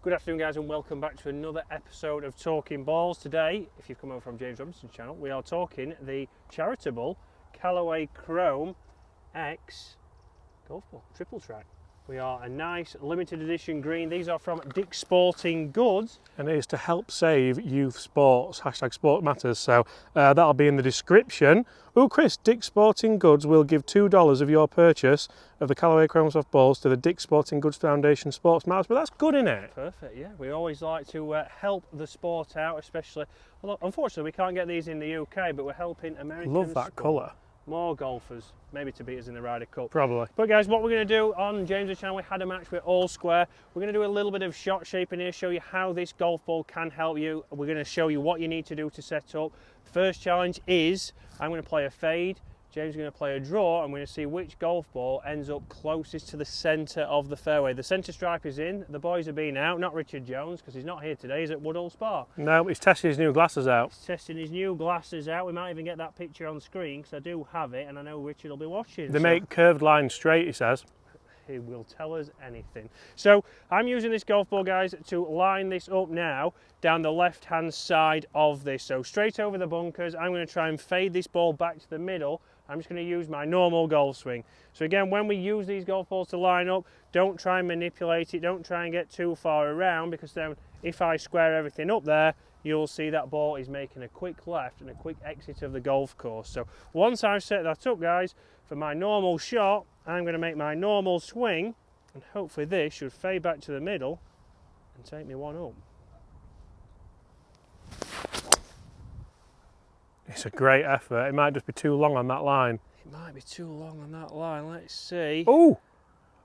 Good afternoon guys and welcome back to another episode of Talking Balls. Today, if you've come over from James Robinson's channel, we are talking the charitable Callaway Chrome X golf ball, triple track. We are a nice limited edition green. These are from Dick's Sporting Goods. And it is to help save youth sports, hashtag sport matters. So that'll be in the description. Oh, Chris, Dick's Sporting Goods will give $2 of your purchase of the Callaway Chrome Soft balls to the Dick's Sporting Goods Foundation Sports Matters. But that's good, isn't it? Perfect, yeah. We always like to help the sport out, especially, although unfortunately we can't get these in the UK, but we're helping American Love that colour. More golfers, maybe to beat us in the Ryder Cup. Probably. But guys, what we're going to do on James's channel, we had a match with All Square. We're going to do a little bit of shot shaping here, show you how this golf ball can help you. We're going to show you what you need to do to set up. First challenge is, I'm going to play a fade, James is going to play a draw, and we're going to see which golf ball ends up closest to the centre of the fairway. The centre stripe is in, the boys have been out, not Richard Jones, because he's not here today, he's at Woodall Spa. No, he's testing his new glasses out. He's testing his new glasses out. We might even get that picture on screen, because I do have it, and I know Richard will be watching. They make curved lines straight, he says. He will tell us anything. So I'm using this golf ball, guys, to line this up now down the left hand side of this. So straight over the bunkers, I'm going to try and fade this ball back to the middle. I'm just going to use my normal golf swing. So again, when we use these golf balls to line up, don't try and manipulate it, don't try and get too far around, because then if I square everything up there, you'll see that ball is making a quick left and a quick exit of the golf course. So once I've set that up, guys, for my normal shot, I'm going to make my normal swing, and hopefully this should fade back to the middle and take me one up. It's a great effort. It might just be too long on that line. It might be too long on that line. Let's see. Oh,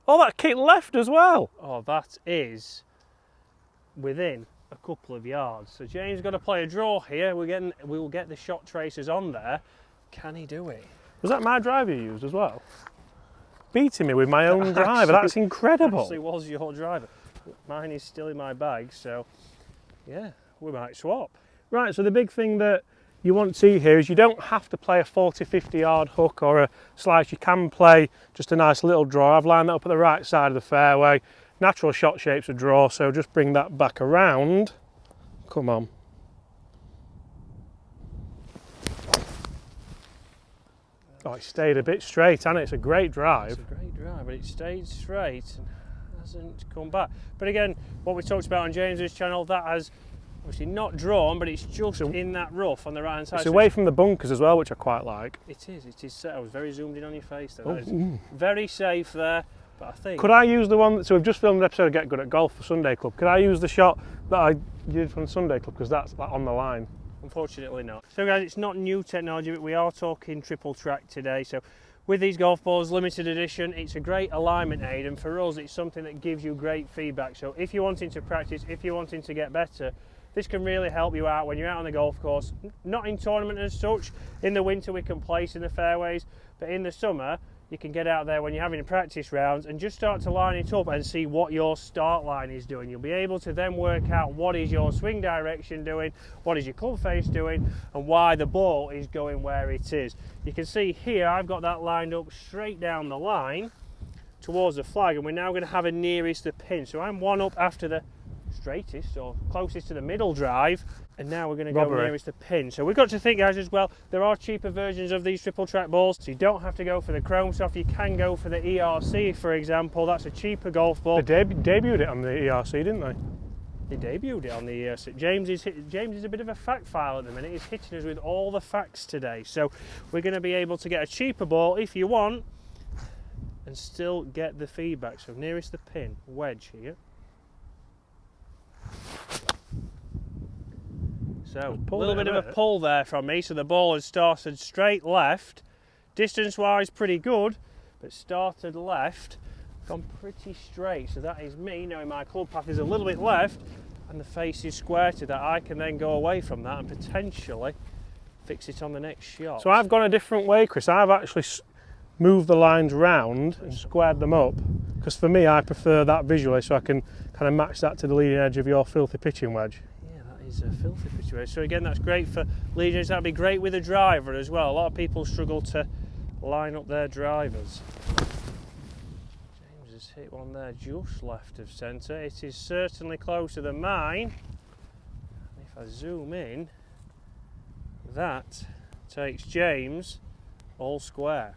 that kick left as well. Oh, that is within a couple of yards. So James got to play a draw here. We will get the shot tracers on there. Can he do it? Was that my driver you used as well? Beating me with my own driver. That's incredible. Actually was your driver. Mine is still in my bag, so yeah, we might swap. Right, so the big thing that you want to see here is you don't have to play a 40-50 yard hook or a slice. You can play just a nice little draw. I've lined that up at the right side of the fairway. Natural shot shape's a draw, so just bring that back around. Come on. Oh, it stayed a bit straight, and it's a great drive. It's a great drive, but it stayed straight and hasn't come back. But again, what we talked about on James's channel, that has obviously not drawn, but it's just in that rough on the right hand side. It's away from the bunkers as well, which I quite like. It is set. I was very zoomed in on your face there. That is very safe there, but I think... Could I use the one, so we've just filmed an episode of Get Good at Golf for Sunday Club. Could I use the shot that I did from Sunday Club, because that's like on the line? Unfortunately not. So guys, it's not new technology, but we are talking triple track today. So with these golf balls, limited edition, it's a great alignment aid, and for us it's something that gives you great feedback. So if you're wanting to practice, if you're wanting to get better, this can really help you out when you're out on the golf course. Not in tournament as such. In the winter we can place in the fairways, but in the summer you can get out there when you're having practice rounds and just start to line it up and see what your start line is doing. You'll be able to then work out what is your swing direction doing, what is your club face doing, and why the ball is going where it is. You can see here I've got that lined up straight down the line towards the flag, and we're now going to have a nearest the pin. So I'm one up after the straightest or closest to the middle drive, and now we're going to go nearest the pin. So we've got to think, guys, as well, there are cheaper versions of these triple track balls, so you don't have to go for the Chrome Soft. You can go for the ERC, for example. That's a cheaper golf ball. They debuted it on the ERC, didn't they? They debuted it on the ERC. James is a bit of a fact file at the minute. He's hitting us with all the facts today, so we're going to be able to get a cheaper ball if you want and still get the feedback. So nearest the pin, wedge here. So a little bit of a pull there from me, so the ball has started straight left. Distance wise pretty good, but started left, gone pretty straight. So that is me knowing my club path is a little bit left and the face is square to that. I can then go away from that and potentially fix it on the next shot. So I've gone a different way, Chris. I've actually moved the lines round and squared them up, because for me I prefer that visually, so I can kind of match that to the leading edge of your filthy pitching wedge. Is a filthy situation. So again, that's great for leaders. That'd be great with a driver as well. A lot of people struggle to line up their drivers. James just hit one there just left of centre. It is certainly closer than mine. If I zoom in, that takes James all square.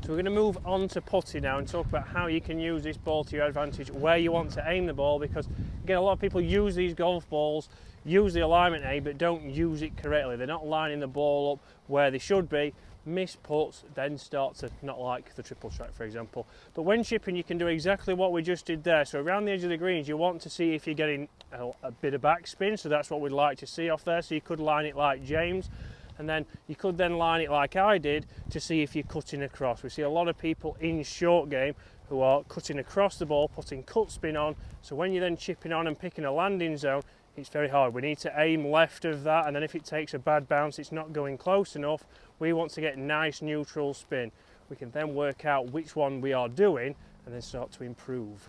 So we're going to move on to putting now and talk about how you can use this ball to your advantage, where you want to aim the ball, because again, a lot of people use these golf balls, use the alignment aid, but don't use it correctly. They're not lining the ball up where they should be, miss putts, then start to not like the triple track, for example. But when chipping, you can do exactly what we just did there. So around the edge of the greens, you want to see if you're getting a bit of backspin, so that's what we'd like to see off there. So you could line it like James, and then you could then line it like I did to see if you're cutting across. We see a lot of people in short game who are cutting across the ball, putting cut spin on, so when you're then chipping on and picking a landing zone, it's very hard. We need to aim left of that, and then if it takes a bad bounce, it's not going close enough. We want to get nice neutral spin. We can then work out which one we are doing and then start to improve.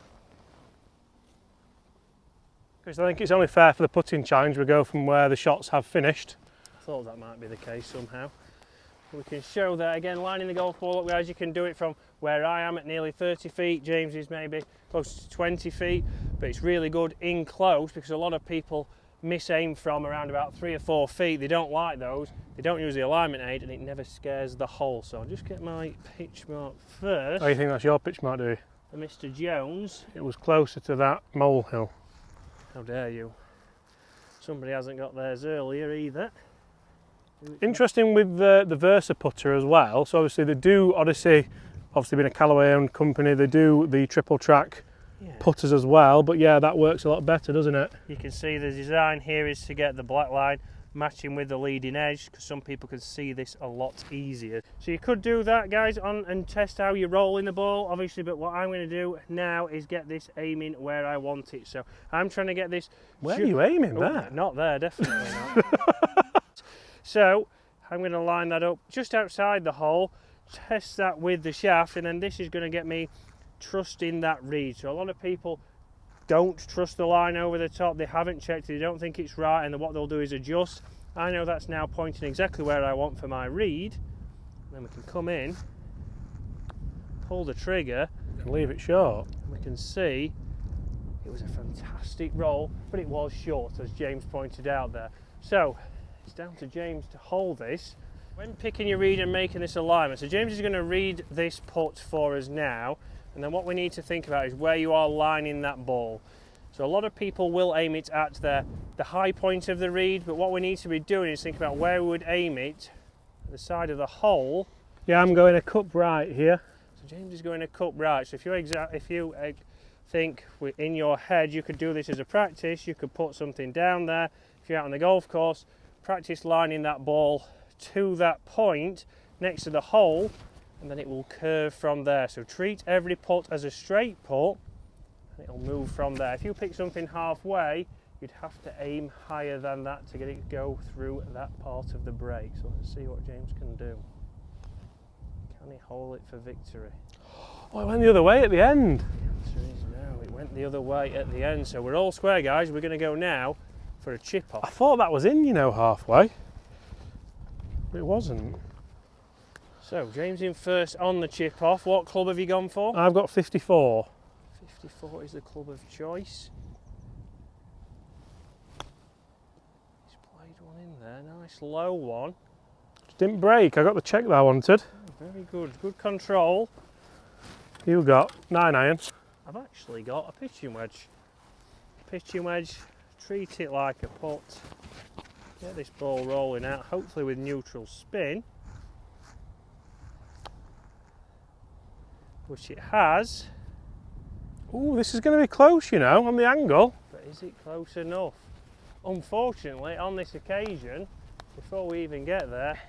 Because I think it's only fair for the putting challenge we go from where the shots have finished. I thought that might be the case somehow. We can show that again, lining the golf ball up, guys. You can do it from where I am at nearly 30 feet. James is maybe close to 20 feet, but it's really good in close because a lot of people miss aim from around about 3 or 4 feet. They don't like those. They don't use the alignment aid, and it never scares the hole. So I'll just get my pitch mark first. Oh, you think that's your pitch mark, do you? For Mr. Jones. It was closer to that molehill. How dare you? Somebody hasn't got theirs earlier either. Interesting with the Versa putter as well. So obviously they do Odyssey, obviously being a Callaway owned company, they do the triple track putters as well. But yeah, that works a lot better, doesn't it? You can see the design here is to get the black line matching with the leading edge, because some people can see this a lot easier. So you could do that, guys, on and test how you're rolling the ball, obviously, but what I'm going to do now is get this aiming where I want it. So I'm trying to get this... Where are you aiming there? Not there, definitely not. So I'm going to line that up just outside the hole, test that with the shaft, and then this is going to get me trusting that read. So a lot of people don't trust the line over the top, they haven't checked it, they don't think it's right, and then what they'll do is adjust. I know that's now pointing exactly where I want for my read. Then we can come in, pull the trigger, and leave it short. And we can see it was a fantastic roll, but it was short, as James pointed out there. So it's down to James to hold this. When picking your read and making this alignment, so James is going to read this putt for us now, and then what we need to think about is where you are lining that ball. So a lot of people will aim it at the high point of the read, but what we need to be doing is think about where we would aim it at the side of the hole. Yeah, I'm going a cup right here. So James is going a cup right. So if you think in your head you could do this as a practice, you could put something down there. If you're out on the golf course, practice lining that ball to that point next to the hole, and then it will curve from there. So treat every putt as a straight putt, and it'll move from there. If you pick something halfway, you'd have to aim higher than that to get it go through that part of the break. So let's see what James can do. Can he hole it for victory? Oh, it went the other way at the end. The answer is no, it went the other way at the end. So we're all square, guys. We're going to go now for a chip off. I thought that was in, you know, halfway. But it wasn't. So James in first on the chip off. What club have you gone for? I've got 54. 54 is the club of choice. He's played one in there. Nice low one. Just didn't break. I got the check that I wanted. Oh, very good. Good control. You got 9 irons. I've actually got a pitching wedge. Pitching wedge. Treat it like a putt. Get this ball rolling out, hopefully with neutral spin, which it has. Ooh, this is going to be close, you know, on the angle. But is it close enough? Unfortunately, on this occasion, before we even get there,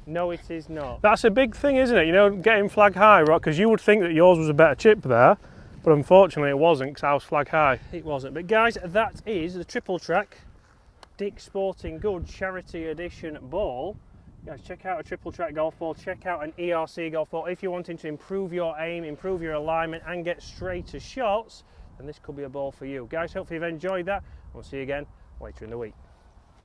no, it is not. That's a big thing, isn't it? You know, getting flag high, right? Because you would think that yours was a better chip there, but unfortunately it wasn't, because I was flag high. It wasn't. But guys, that is the Triple Track Dick's Sporting Goods Charity Edition ball. Guys, check out a Triple Track golf ball, check out an ERC golf ball. If you're wanting to improve your aim, improve your alignment and get straighter shots, then this could be a ball for you. Guys, hopefully you've enjoyed that. We'll see you again later in the week.